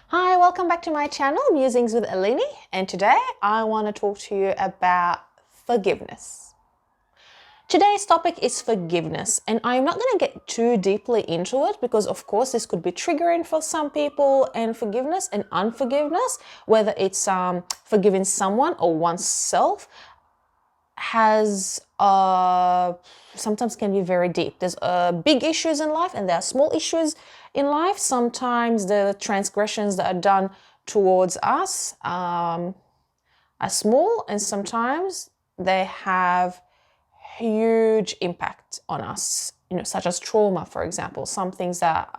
Hi, welcome back to my channel, Musings with Eleni, and today I want to talk to you about forgiveness. Today's topic is forgiveness, and I'm not going to get too deeply into it because, of course, this could be triggering for some people, and forgiveness and unforgiveness, whether it's forgiving someone or oneself, has sometimes can be very deep. There's big issues in life and there are small issues in life. Sometimes the transgressions that are done towards us are small, and sometimes they have huge impact on us, such as trauma, for example. Some things that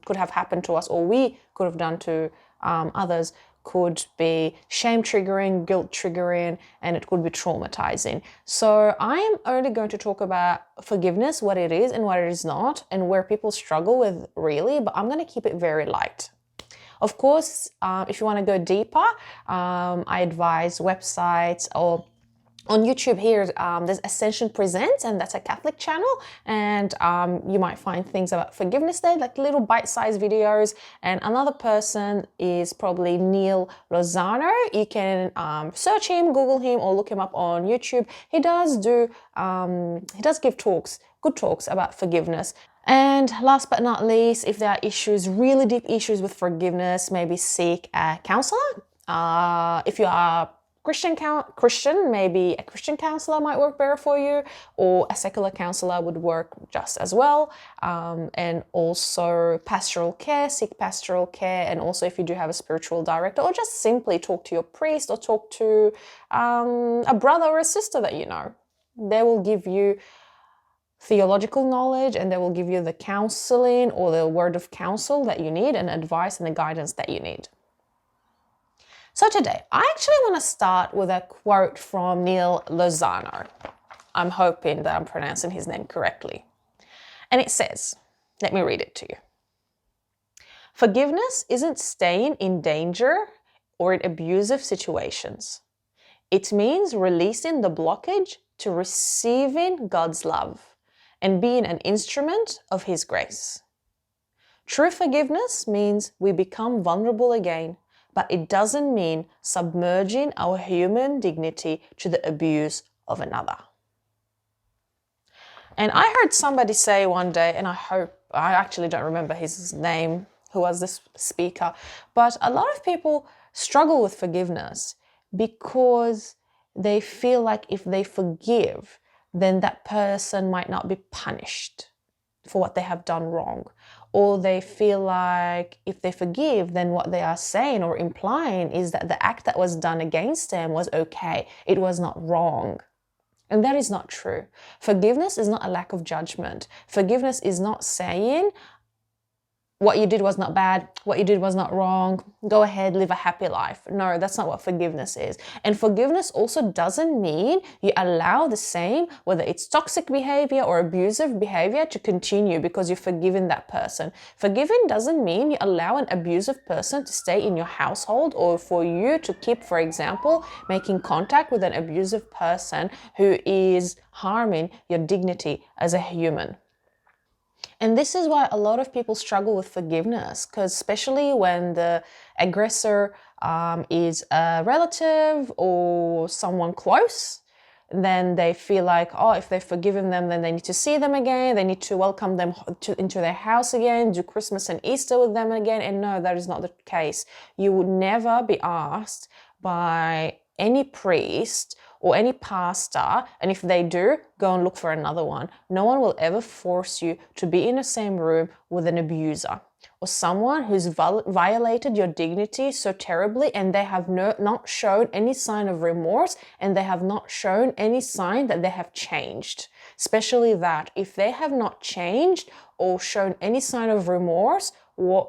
could have happened to us or we could have done to others could be shame triggering, guilt triggering, and it could be traumatizing. So I am only going to talk about forgiveness, what it is and what it is not, and where people struggle with really, but I'm going to keep it very light. Of course, if you want to go deeper, I advise websites or on YouTube here, there's Ascension Presents, and that's a Catholic channel, and you might find things about forgiveness there, like little bite-sized videos. And another person is probably Neil Lozano. You can search him, Google him, or look him up on YouTube. He does give talks, good talks about forgiveness. And last but not least, if there are issues, really deep issues with forgiveness, maybe seek a counselor. If you are Christian, maybe a Christian counselor might work better for you, or a secular counselor would work just as well. And also pastoral care, seek pastoral care. And also if you do have a spiritual director, or just simply talk to your priest or talk to a brother or a sister that you know. They will give you theological knowledge, and they will give you the counseling or the word of counsel that you need, and advice and the guidance that you need. So today, I actually want to start with a quote from Neil Lozano. I'm hoping that I'm pronouncing his name correctly. And it says, let me read it to you. Forgiveness isn't staying in danger or in abusive situations. It means releasing the blockage to receiving God's love and being an instrument of His grace. True forgiveness means we become vulnerable again, but it doesn't mean submerging our human dignity to the abuse of another. And I heard somebody say one day, and I actually don't remember his name, who was this speaker, but a lot of people struggle with forgiveness because they feel like if they forgive, then that person might not be punished for what they have done wrong. Or they feel like if they forgive, then what they are saying or implying is that the act that was done against them was okay. It was not wrong. And that is not true. Forgiveness is not a lack of judgment. Forgiveness is not saying what you did was not bad, what you did was not wrong, go ahead, live a happy life. No, that's not what forgiveness is. And forgiveness also doesn't mean you allow the same, whether it's toxic behavior or abusive behavior, to continue because you've forgiven that person. Forgiving doesn't mean you allow an abusive person to stay in your household, or for you to keep, for example, making contact with an abusive person who is harming your dignity as a human. And this is why a lot of people struggle with forgiveness, because especially when the aggressor is a relative or someone close, then they feel like, oh, if they've forgiven them, then they need to see them again. They need to welcome them into their house again, do Christmas and Easter with them again. And no, that is not the case. You would never be asked by any priest or any pastor, and if they do, go and look for another one. No one will ever force you to be in the same room with an abuser or someone who's violated your dignity so terribly, and they have not shown any sign of remorse, and they have not shown any sign that they have changed. Especially that if they have not changed or shown any sign of remorse,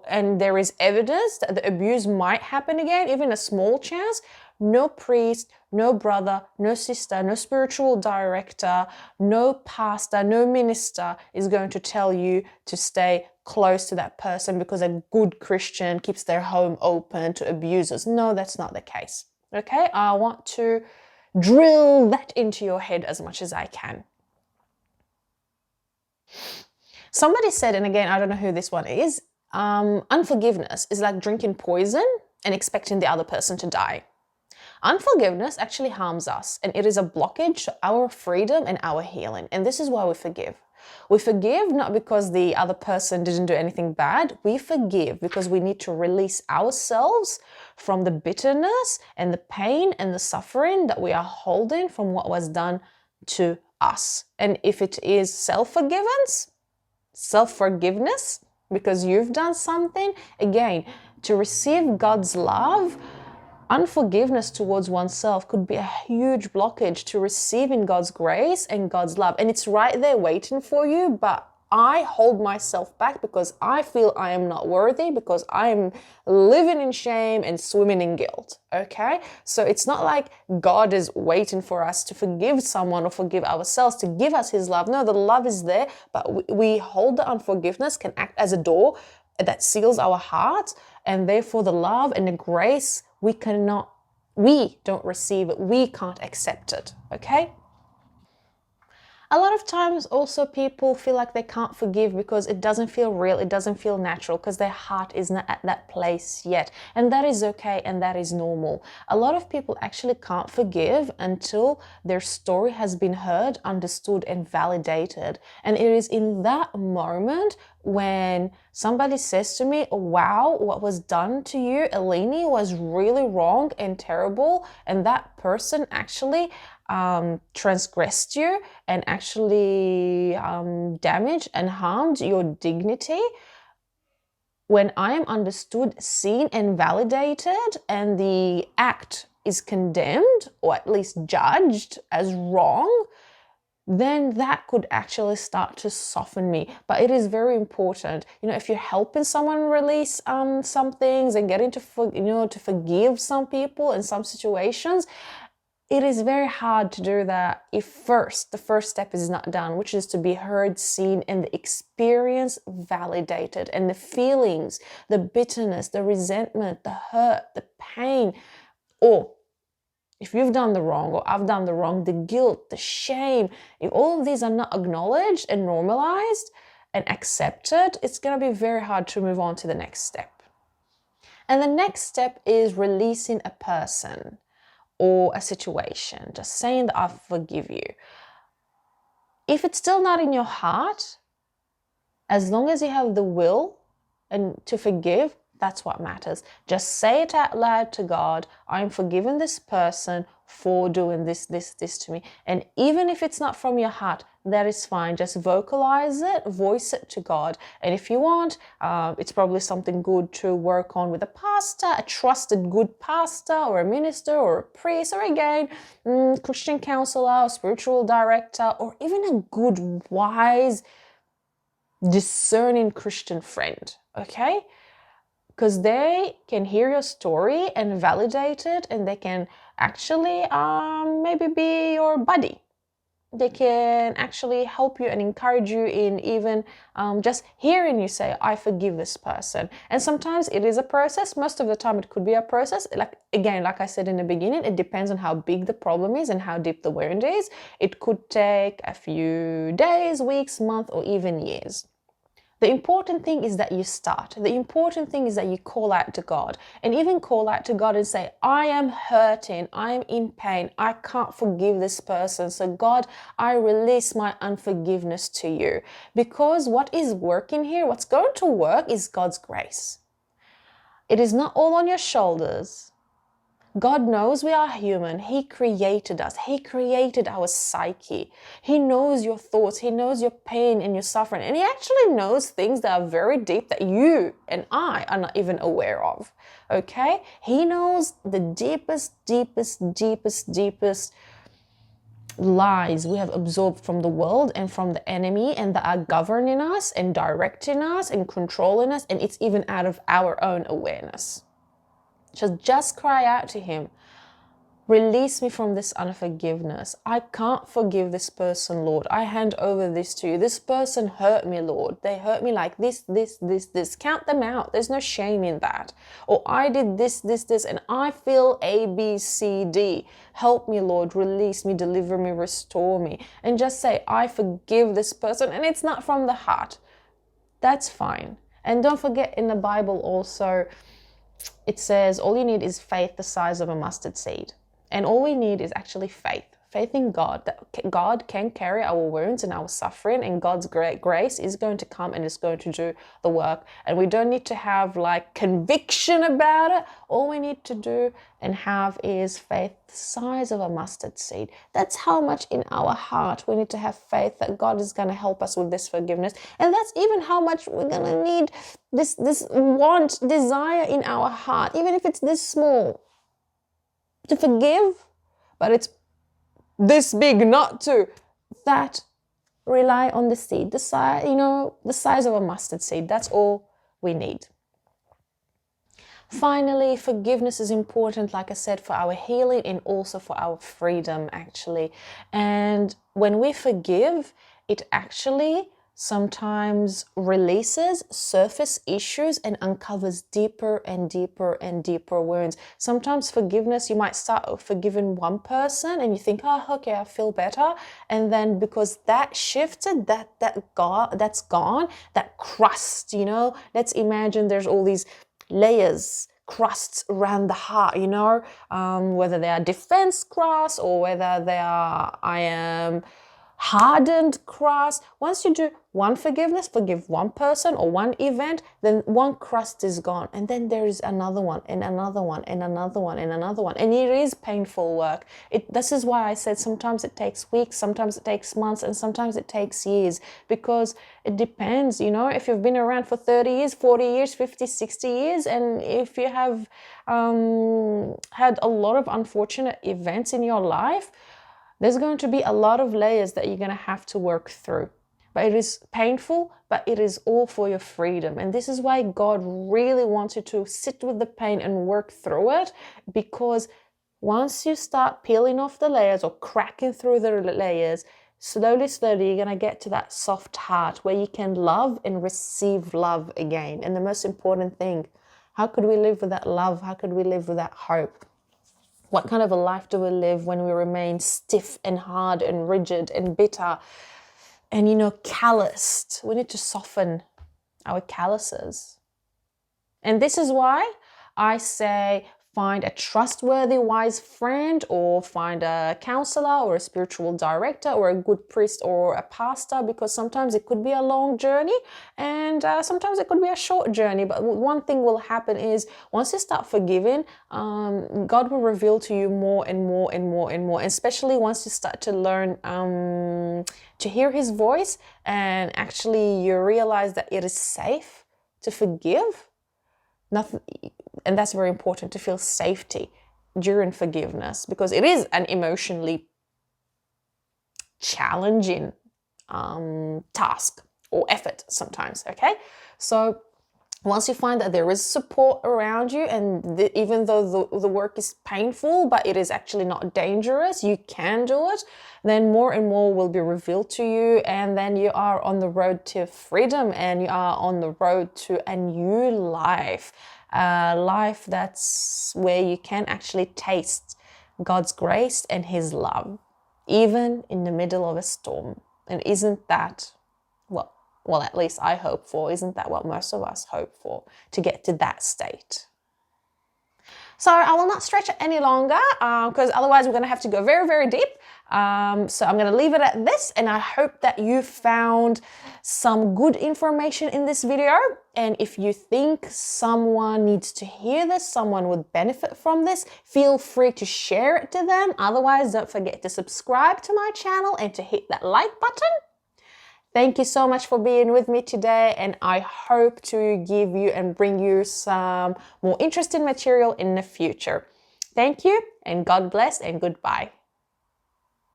and there is evidence that the abuse might happen again, even a small chance, no priest, no brother, no sister, no spiritual director, no pastor, no minister is going to tell you to stay close to that person because a good Christian keeps their home open to abusers. No, that's not the case. Okay, I want to drill that into your head as much as I can. Somebody said, and again, I don't know who this one is, unforgiveness is like drinking poison and expecting the other person to die. Unforgiveness actually harms us, and it is a blockage to our freedom and our healing. And this is why we forgive. We forgive not because the other person didn't do anything bad. We forgive because we need to release ourselves from the bitterness and the pain and the suffering that we are holding from what was done to us. And if it is self-forgiveness, because you've done something, again, to receive God's love, unforgiveness towards oneself could be a huge blockage to receiving God's grace and God's love. And it's right there waiting for you, but I hold myself back because I feel I am not worthy, because I am living in shame and swimming in guilt, okay? So it's not like God is waiting for us to forgive someone or forgive ourselves to give us his love. No, the love is there, but we hold the unforgiveness, can act as a door that seals our hearts, and therefore the love and the grace, we don't receive it, we can't accept it, okay? A lot of times also people feel like they can't forgive because it doesn't feel real, it doesn't feel natural, because their heart is not at that place yet. And that is okay, and that is normal. A lot of people actually can't forgive until their story has been heard, understood, and validated. And it is in that moment when somebody says to me, wow, what was done to you, Eleni, was really wrong and terrible, and that person actually transgressed you and actually damaged and harmed your dignity. When I am understood, seen, and validated, and the act is condemned or at least judged as wrong, then that could actually start to soften me. But it is very important, if you're helping someone release some things and getting to forgive some people in some situations, it is very hard to do that if the first step is not done, which is to be heard, seen, and the experience validated, and the feelings, the bitterness, the resentment, the hurt, the pain, or if you've done the wrong or I've done the wrong, the guilt, the shame, if all of these are not acknowledged and normalized and accepted, it's going to be very hard to move on to the next step. And the next step is releasing a person or a situation, just saying that I forgive you. If it's still not in your heart, as long as you have the will and to forgive, that's what matters. Just say it out loud to God. I'm forgiving this person for doing this to me. And even if it's not from your heart, that is fine. Just vocalize it, voice it to God. And if you want, it's probably something good to work on with a pastor, a trusted good pastor or a minister or a priest, or again, Christian counselor or spiritual director, or even a good, wise, discerning Christian friend, okay? Because they can hear your story and validate it, and they can actually maybe be your buddy. They can actually help you and encourage you in even just hearing you say, I forgive this person. And sometimes it is a process. Most of the time it could be a process. Like I said in the beginning, it depends on how big the problem is and how deep the wound is. It could take a few days, weeks, months, or even years. The important thing is that you start. The important thing is that you call out to God, and even call out to God and say, I am hurting, I am in pain, I can't forgive this person. So God, I release my unforgiveness to you. Because what is working here, what's going to work is God's grace. It is not all on your shoulders. God knows we are human. He created us. He created our psyche. He knows your thoughts. He knows your pain and your suffering. And He actually knows things that are very deep that you and I are not even aware of. Okay? He knows the deepest lies we have absorbed from the world and from the enemy, and that are governing us and directing us and controlling us, and it's even out of our own awareness. So just cry out to Him. Release me from this unforgiveness. I can't forgive this person, Lord. I hand over this to you. This person hurt me, Lord. They hurt me like this. Count them out. There's no shame in that. Or I did this, and I feel A, B, C, D. Help me, Lord. Release me, deliver me, restore me. And just say, I forgive this person. And it's not from the heart. That's fine. And don't forget, in the Bible also, it says all you need is faith the size of a mustard seed. And all we need is actually faith. Faith in God, that God can carry our wounds and our suffering, and God's great grace is going to come and is going to do the work. And we don't need to have like conviction about it. All we need to do and have is faith the size of a mustard seed. That's how much in our heart we need to have faith that God is going to help us with this forgiveness. And that's even how much we're going to need this want, desire in our heart, even if it's this small, to forgive, but it's this big not to. That rely on the seed, the size, the size of a mustard seed. That's all we need. Finally, forgiveness is important, like I said, for our healing and also for our freedom, actually. And when we forgive, it actually sometimes releases surface issues and uncovers deeper and deeper and deeper wounds. Sometimes forgiveness, you might start forgiving one person and you think, oh, okay, I feel better. And then because that shifted, that's gone, that crust, let's imagine there's all these layers, crusts around the heart, whether they are defense crusts or whether they are, hardened crust. Once you do one forgiveness, forgive one person or one event, then one crust is gone. And then there is another one and another one and another one and another one. And it is painful work. This is why I said sometimes it takes weeks, sometimes it takes months, and sometimes it takes years, because it depends, if you've been around for 30 years, 40 years, 50, 60 years, and if you have had a lot of unfortunate events in your life, there's going to be a lot of layers that you're going to have to work through. But it is painful, but it is all for your freedom. And this is why God really wants you to sit with the pain and work through it, because once you start peeling off the layers or cracking through the layers, slowly, you're going to get to that soft heart where you can love and receive love again. And the most important thing, how could we live without love? How could we live without hope? What kind of a life do we live when we remain stiff and hard and rigid and bitter and, calloused? We need to soften our calluses. And this is why I say find a trustworthy, wise friend, or find a counselor or a spiritual director or a good priest or a pastor, because sometimes it could be a long journey and sometimes it could be a short journey. But one thing will happen is once you start forgiving, God will reveal to you more and more and more and more, especially once you start to learn to hear His voice, and actually you realize that it is safe to forgive. Nothing, and that's very important, to feel safety during forgiveness, because it is an emotionally challenging task or effort sometimes, okay? So once you find that there is support around you, and even though the work is painful, but it is actually not dangerous, you can do it, then more and more will be revealed to you, and then you are on the road to freedom, and you are on the road to a new life, a life that's where you can actually taste God's grace and His love, even in the middle of a storm. And isn't that well, at least I hope for, isn't that what most of us hope for, to get to that state? So I will not stretch it any longer, because otherwise we're going to have to go very, very deep. So I'm going to leave it at this, and I hope that you found some good information in this video. And if you think someone needs to hear this, someone would benefit from this, feel free to share it to them. Otherwise, don't forget to subscribe to my channel and to hit that like button. Thank you so much for being with me today, and I hope to give you and bring you some more interesting material in the future. Thank you, and God bless, and goodbye.